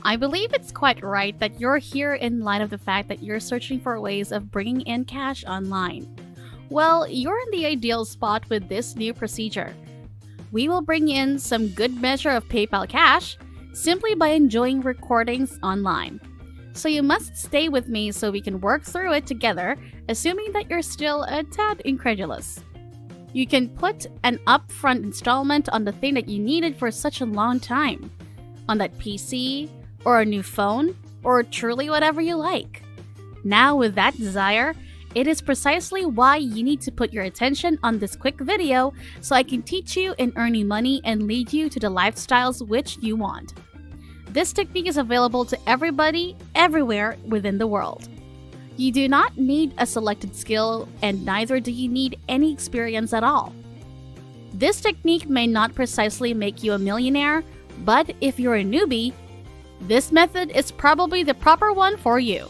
I believe it's quite right that you're here in light of the fact that you're searching for ways of bringing in cash online. Well, you're in the ideal spot with this new procedure. We will bring in some good measure of PayPal Cash simply by enjoying recordings online. So you must stay with me so we can work through it together, assuming that you're still a tad incredulous. You can put an upfront installment on the thing that you needed for such a long time, on that PC, or a new phone, or truly whatever you like. Now with that desire, it is precisely why you need to put your attention on this quick video so I can teach you in earning money and lead you to the lifestyles which you want. This technique is available to everybody, everywhere within the world. You do not need a selected skill, and neither do you need any experience at all. This technique may not precisely make you a millionaire, but if you're a newbie, this method is probably the proper one for you.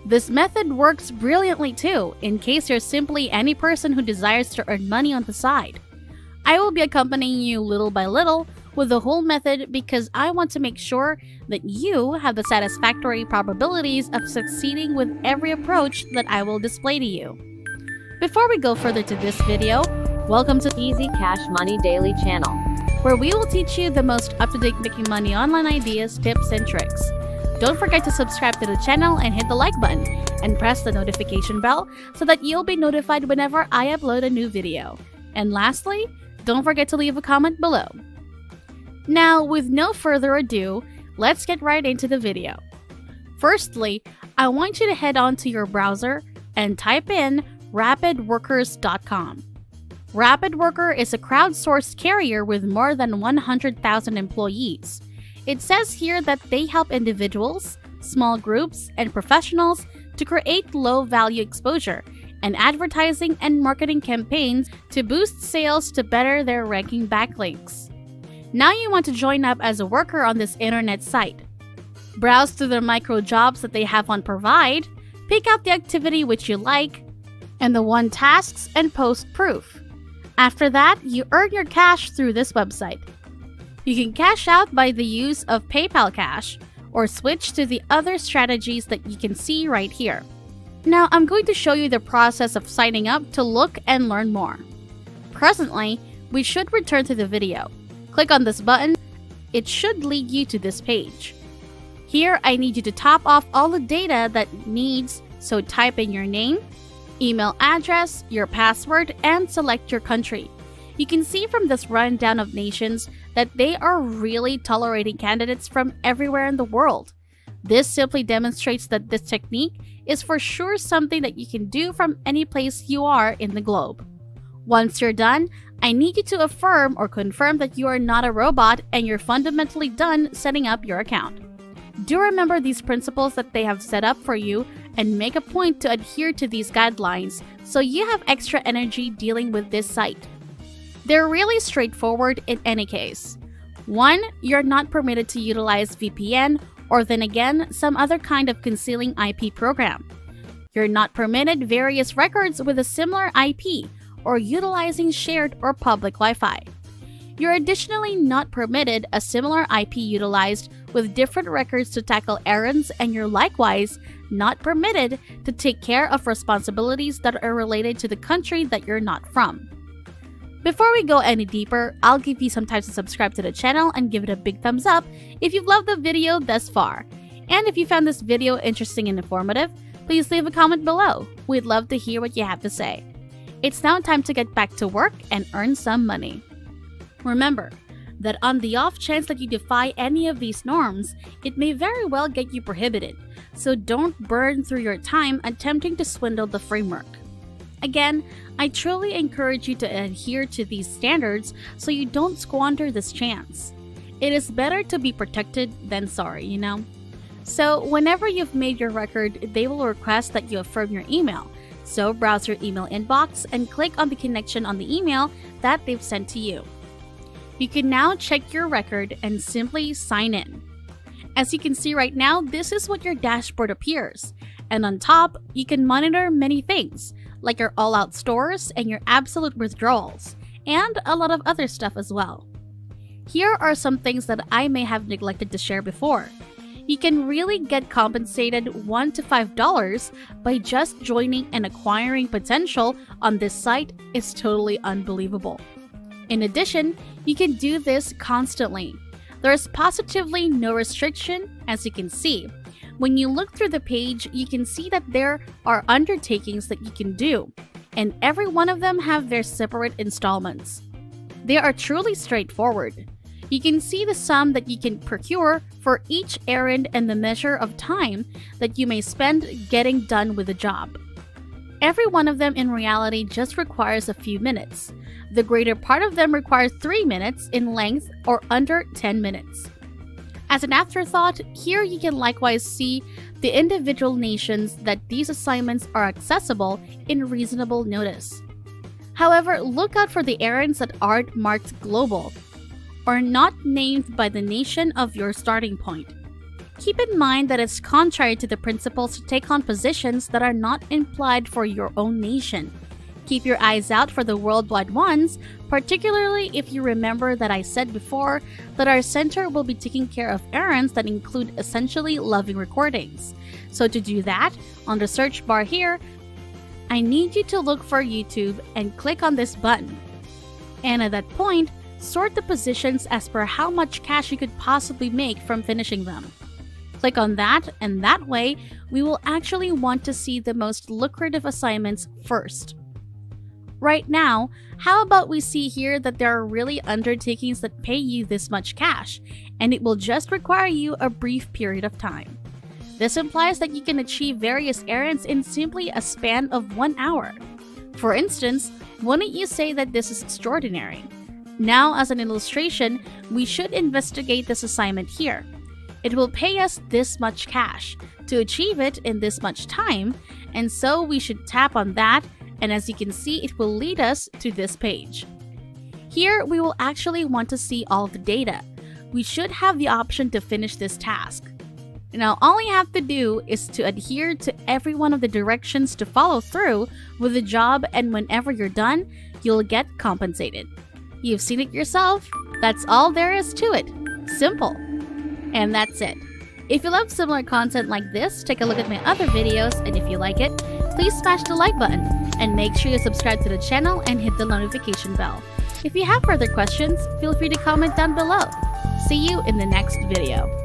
This method works brilliantly too, in case you're simply any person who desires to earn money on the side. I will be accompanying you little by little with the whole method because I want to make sure that you have the satisfactory probabilities of succeeding with every approach that I will display to you. Before we go further to this video, welcome to Easy Cash Money Daily channel, where we will teach you the most up-to-date making money online ideas, tips, and tricks. Don't forget to subscribe to the channel and hit the like button and press the notification bell so that you'll be notified whenever I upload a new video. And lastly, don't forget to leave a comment below. Now, with no further ado, let's get right into the video. Firstly, I want you to head on to your browser and type in rapidworkers.com. RapidWorker is a crowdsourced carrier with more than 100,000 employees. It says here that they help individuals, small groups, and professionals to create low-value exposure and advertising and marketing campaigns to boost sales to better their ranking backlinks. Now you want to join up as a worker on this internet site. Browse through the micro jobs that they have on Provide, pick out the activity which you like, and the one tasks and post proof. After that, you earn your cash through this website. You can cash out by the use of PayPal Cash or switch to the other strategies that you can see right here. Now I'm going to show you the process of signing up to look and learn more. Presently, we should return to the video. Click on this button. It should lead you to this page. Here, I need you to top off all the data that needs, so type in your name, email address, your password, and select your country. You can see from this rundown of nations that they are really tolerating candidates from everywhere in the world. This simply demonstrates that this technique is for sure something that you can do from any place you are in the globe. Once you're done, I need you to affirm or confirm that you are not a robot and you're fundamentally done setting up your account. Do remember these principles that they have set up for you and make a point to adhere to these guidelines so you have extra energy dealing with this site. They're really straightforward in any case. 1. You're not permitted to utilize VPN or then again some other kind of concealing IP program. You're not permitted various records with a similar IP or utilizing shared or public Wi-Fi. You're additionally not permitted a similar IP utilized with different records to tackle errands, and you're likewise not permitted to take care of responsibilities that are related to the country that you're not from. Before we go any deeper, I'll give you some time to subscribe to the channel and give it a big thumbs up if you've loved the video thus far. And if you found this video interesting and informative, please leave a comment below. We'd love to hear what you have to say. It's now time to get back to work and earn some money. Remember that on the off chance that you defy any of these norms, it may very well get you prohibited, so don't burn through your time attempting to swindle the framework. Again, I truly encourage you to adhere to these standards so you don't squander this chance. It is better to be protected than sorry, you know? So whenever you've made your record, they will request that you affirm your email. So browse your email inbox and click on the connection on the email that they've sent to you. You can now check your record and simply sign in. As you can see right now, this is what your dashboard appears. And on top, you can monitor many things, like your all-out stores and your absolute withdrawals, and a lot of other stuff as well. Here are some things that I may have neglected to share before. You can really get compensated $1 to $5 by just joining and acquiring potential on this site is totally unbelievable. In addition, you can do this constantly. There is positively no restriction, as you can see. When you look through the page, you can see that there are undertakings that you can do, and every one of them have their separate installments. They are truly straightforward. You can see the sum that you can procure for each errand and the measure of time that you may spend getting done with the job. Every one of them in reality just requires a few minutes. The greater part of them requires 3 minutes in length or under 10 minutes. As an afterthought, here you can likewise see the individual nations that these assignments are accessible in reasonable notice. However, look out for the errands that aren't marked global or not named by the nation of your starting point. Keep in mind that it's contrary to the principles to take on positions that are not implied for your own nation. Keep your eyes out for the worldwide ones, particularly if you remember that I said before that our center will be taking care of errands that include essentially loving recordings. So to do that, on the search bar here, I need you to look for YouTube and click on this button. And at that point, sort the positions as per how much cash you could possibly make from finishing them. Click on that, and that way, we will actually want to see the most lucrative assignments first. Right now, how about we see here that there are really undertakings that pay you this much cash, and it will just require you a brief period of time. This implies that you can achieve various errands in simply a span of 1 hour. For instance, wouldn't you say that this is extraordinary? Now, as an illustration, we should investigate this assignment here. It will pay us this much cash to achieve it in this much time, and so we should tap on that, and as you can see, it will lead us to this page. Here, we will actually want to see all the data. We should have the option to finish this task. Now, all you have to do is to adhere to every one of the directions to follow through with the job, and whenever you're done, you'll get compensated. You've seen it yourself. That's all there is to it. Simple. And that's it. If you love similar content like this, take a look at my other videos, and if you like it, please smash the like button and make sure you subscribe to the channel and hit the notification bell. If you have further questions, feel free to comment down below. See you in the next video.